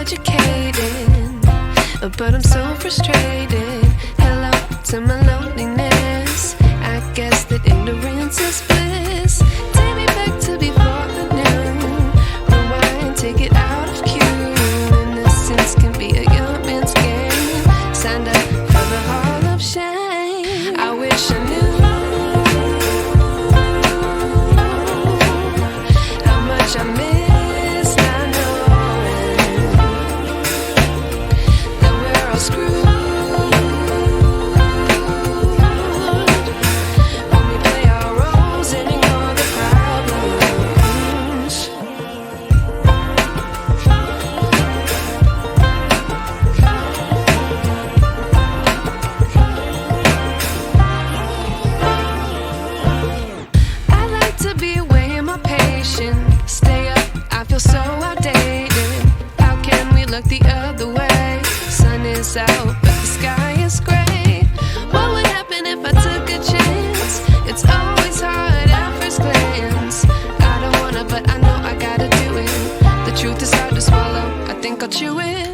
educated, but I'm so frustrated. Hello to my loneliness. I guess that ignorance is bliss. Take me back to before I knew. Rewind, take it out of cue. Innocence can be a young man's game. Signed up for the hall of shame. I wish I knew how much I miss not knowing that we're all screwed. Stay up, I feel so outdated. How can we look the other way? Sun is out, but the sky is gray. What would happen if I took a chance? It's always hard at first glance. I don't wanna, but I know I gotta do it. The truth is hard to swallow, I think I'll chew it.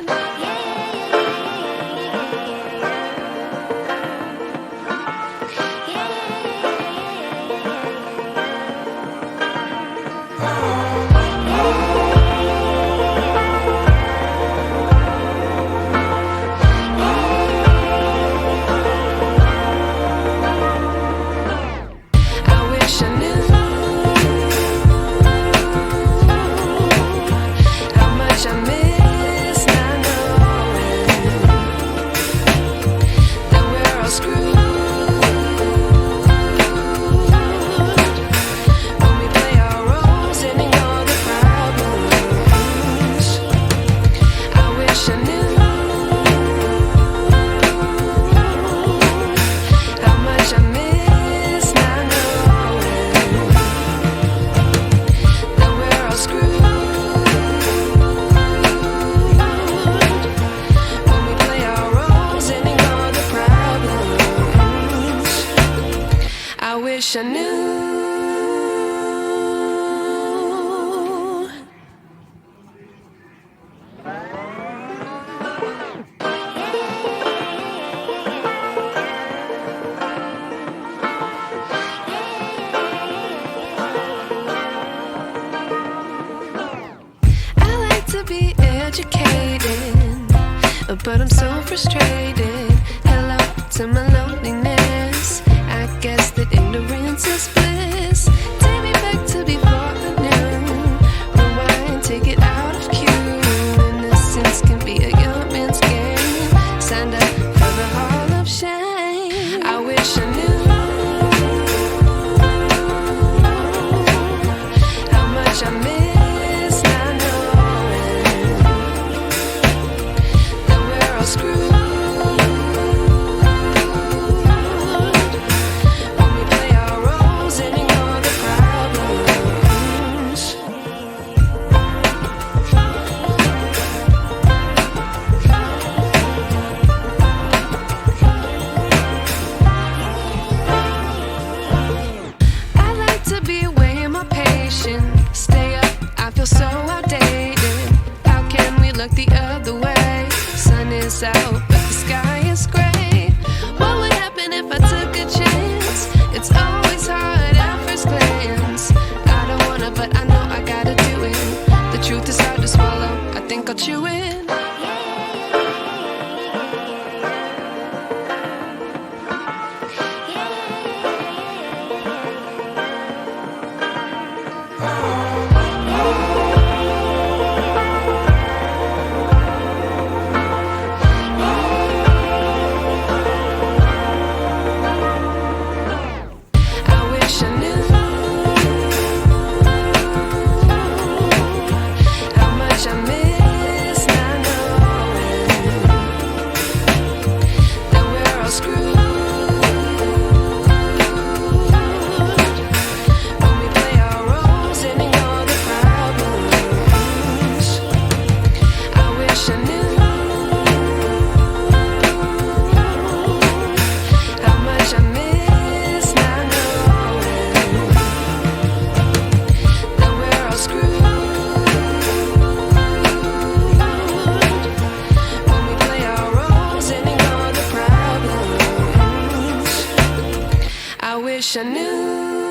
I wish I knew. I like to be educated, but I'm so frustrated. Hello to my loneliness. I guess that ignorance is bliss. Take me back to before I knew. Rewind, take it out of cue. Innocence can be a young man's game. Signed up for the hall of shame. I wish I knew how much I miss not knowing that we're all screwed. Stay up, I feel so outdated. How can we look the other way? Sun is out, but the sky is gray. What would happen if I took a chance? It's always hard at first glance. I don't wanna, but I know I gotta do it. The truth is hard to swallow, I think I'll chew it. How much I miss not you.